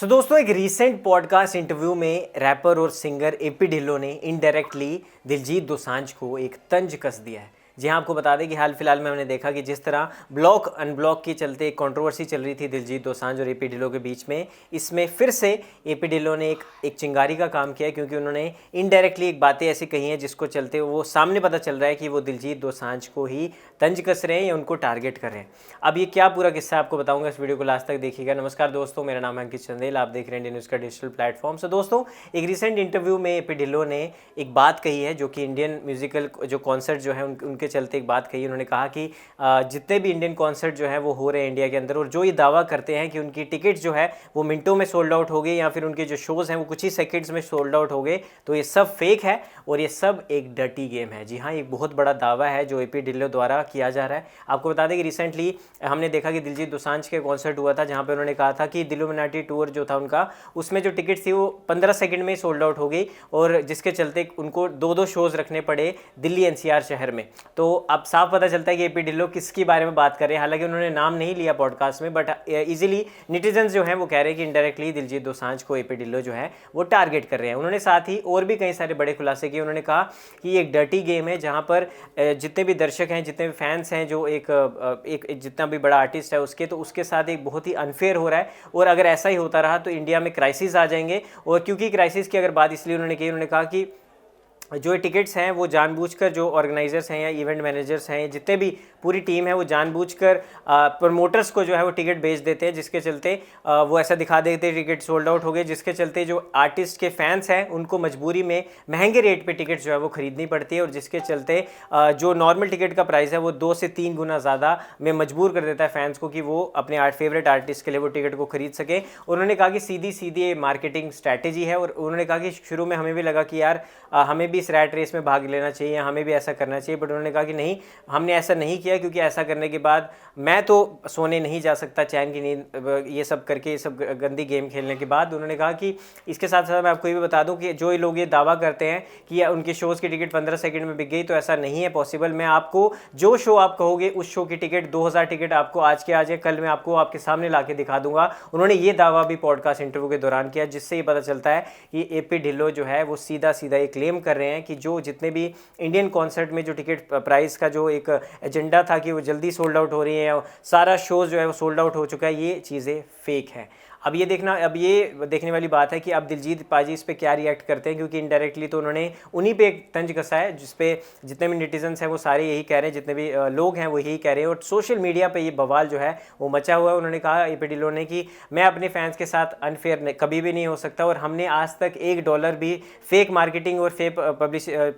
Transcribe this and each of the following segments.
दोस्तों एक recent podcast interview में रैपर और सिंगर एपी ढिल्लों ने इनडायरेक्टली दिलजीत दोसांझ को एक तंज कस दिया है। जी हाँ, आपको बता दें कि हाल फिलहाल में हमने देखा कि जिस तरह ब्लॉक अनब्लॉक के चलते एक कंट्रोवर्सी चल रही थी दिलजीत दोसांझ और एपी ढिल्लों के बीच में, इसमें फिर से एपी ढिल्लों ने एक चिंगारी का काम किया है, क्योंकि उन्होंने इनडायरेक्टली एक बातें ऐसी कही हैं जिसको चलते वो सामने पता चल रहा है कि वो दिलजीत दोसांझ को ही तंज कस रहे हैं या उनको टारगेट कर रहे हैं। अब ये क्या पूरा किस्सा आपको बताऊंगा, इस वीडियो को लास्ट तक देखिएगा। नमस्कार दोस्तों, मेरा नाम है अंकित चंदेल, आप देख रहे हैं इंडियन न्यूज़ का डिजिटल प्लेटफॉर्म। दोस्तों एक रिसेंट इंटरव्यू में एपी ढिल्लों ने एक बात कही है जो कि इंडियन म्यूजिकल जो कॉन्सर्ट जो है उनके चलते एक बात कही। उन्होंने कहा कि जितने भी इंडियन कॉन्सर्ट जो है वो हो रहे हैं इंडिया के अंदर, और जो ये दावा करते हैं कि उनकी टिकट जो है वो मिनटों में सोल्ड आउट हो गई या फिर उनके जो शोज़ हैं वो कुछ ही सेकंड्स में सोल्ड आउट हो गए, तो ये सब फेक है और ये सब एक डर्टी गेम है। जी हाँ, एक बहुत बड़ा दावा है जो एपी ढिल्लों द्वारा किया जा रहा है। आपको बता दें कि रिसेंटली हमने देखा कि दिलजीत दोसांझ के कॉन्सर्ट हुआ था, जहाँ पर उन्होंने कहा था कि दिलुमिनाटी टूर जो था उनका, उसमें जो टिकट थी वो 15 सेकंड में सोल्ड आउट हो गई, और जिसके चलते उनको दो शोज़ रखने पड़े दिल्ली एनसीआर शहर में। तो अब साफ पता चलता है कि एपी ढिल्लों किसके बारे में बात कर रहे हैं। हालांकि उन्होंने नाम नहीं लिया पॉडकास्ट में, बट इजीली नेटिजन्स जो हैं वो कह रहे हैं कि इनडायरेक्टली दिलजीत दोसांझ को एपी ढिल्लों जो है वो टारगेट कर रहे हैं। उन्होंने साथ ही और भी कई सारे बड़े खुलासे किए। उन्होंने कहा कि ये एक डर्टी गेम है जहाँ पर जितने भी दर्शक हैं, जितने भी फैंस हैं, जो एक जितना भी बड़ा आर्टिस्ट है उसके, तो उसके साथ एक बहुत ही अनफेयर हो रहा है, और अगर ऐसा ही होता रहा तो इंडिया में क्राइसिस आ जाएंगे। और क्योंकि क्राइसिस की अगर बात इसलिए उन्होंने की, उन्होंने कहा कि जो टिकट्स हैं वो जानबूझकर जो ऑर्गेनाइजर्स हैं या इवेंट मैनेजर्स हैं, जितने भी पूरी टीम है वो जानबूझकर प्रमोटर्स को जो है वो टिकट बेच देते हैं, जिसके चलते वो ऐसा दिखा देते हैं टिकट सोल्ड आउट हो गए, जिसके चलते जो आर्टिस्ट के फैंस हैं उनको मजबूरी में महंगे रेट पे टिकट जो है वो खरीदनी पड़ती है, और जिसके चलते जो नॉर्मल टिकट का प्राइस है वो 2 से 3 गुना ज़्यादा में मजबूर कर देता है फैंस को कि वो अपने फेवरेट आर्टिस्ट के लिए वो टिकट को खरीद सके। उन्होंने कहा कि सीधी सीधी मार्केटिंग स्ट्रैटेजी है, और उन्होंने कहा कि शुरू में हमें भी लगा कि यार हमें भी इस रैट रेस में भाग लेना चाहिए, हमें भी ऐसा करना चाहिए, बट उन्होंने कहा कि नहीं, हमने ऐसा नहीं किया, क्योंकि ऐसा करने के बाद मैं तो सोने नहीं जा सकता चैन की नींद, ये सब करके, ये सब गंदी गेम खेलने के बाद। उन्होंने कहा कि इसके साथ साथ मैं आपको ये भी बता दूं कि जो लोग ये दावा करते हैं कि उनके शोज़ की टिकट 15 सेकंड में बिक गई, तो ऐसा नहीं है पॉसिबल। मैं आपको जो शो आप कहोगे उस शो की टिकट 2000 टिकट आपको आज के आज है, कल मैं आपको आपके सामने ला के दिखा दूंगा। उन्होंने ये दावा भी पॉडकास्ट इंटरव्यू के दौरान किया, जिससे ये पता चलता है कि एपी ढिल्लों जो है वो सीधा सीधा ये क्लेम कर रहे हैं कि जो जितने भी इंडियन कॉन्सर्ट में जो टिकट प्राइस का जो एक एजेंडा था कि वो जल्दी सोल्ड आउट हो रही है, सारा शोज जो है वो सोल्ड आउट हो चुका है, ये चीज़ें फेक है। अब ये देखने वाली बात है कि अब दिलजीत पाजी इस पे क्या रिएक्ट करते हैं, क्योंकि इनडायरेक्टली तो उन्होंने उन्हीं पे एक तंज कसा है, जिसपे जितने भी नेटिजन्स हैं वो सारे यही कह रहे हैं, जितने भी लोग हैं वो यही कह रहे हैं, और सोशल मीडिया पे ये बवाल जो है वो मचा हुआ है। उन्होंने कहा एपी ढिल्लों ने कि मैं अपने फैंस के साथ अनफेयर कभी भी नहीं हो सकता, और हमने आज तक $1 भी फेक मार्केटिंग और फेक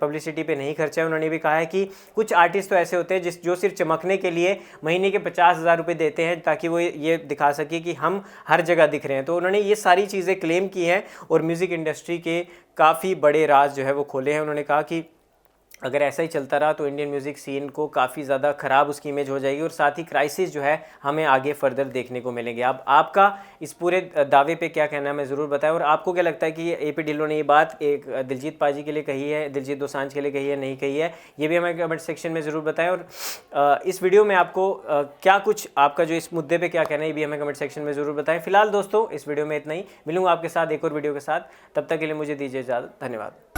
पब्लिसिटी पे नहीं खर्चा है। उन्होंने भी कहा है कि कुछ आर्टिस्ट तो ऐसे होते हैं जो सिर्फ चमकने के लिए महीने के 50,000 रुपये देते हैं, ताकि वो ये दिखा सके कि हम हर जगह दिख रहे हैं। तो उन्होंने ये सारी चीज़ें क्लेम की हैं, और म्यूज़िक इंडस्ट्री के काफ़ी बड़े राज जो है वो खोले हैं। उन्होंने कहा कि अगर ऐसा ही चलता रहा तो इंडियन म्यूज़िक सीन को काफ़ी ज़्यादा ख़राब उसकी इमेज हो जाएगी, और साथ ही क्राइसिस जो है हमें आगे फर्दर देखने को मिलेंगे। अब आपका इस पूरे दावे पे क्या कहना है मैं ज़रूर बताएं, और आपको क्या लगता है कि एपी ढिल्लों ने ये बात एक दिलजीत पाजी के लिए कही है, दिलजीत दोसांझ के लिए कही है, नहीं कही है, ये भी हमें कमेंट सेक्शन में ज़रूर बताएं। और इस वीडियो में आपको क्या कुछ आपका जो इस मुद्दे पर क्या कहना है ये भी हमें कमेंट सेक्शन में ज़रूर बताएं। फिलहाल दोस्तों इस वीडियो में इतना ही, मिलूँगा आपके साथ एक और वीडियो के साथ, तब तक के लिए मुझे दीजिए इजाज़त। धन्यवाद।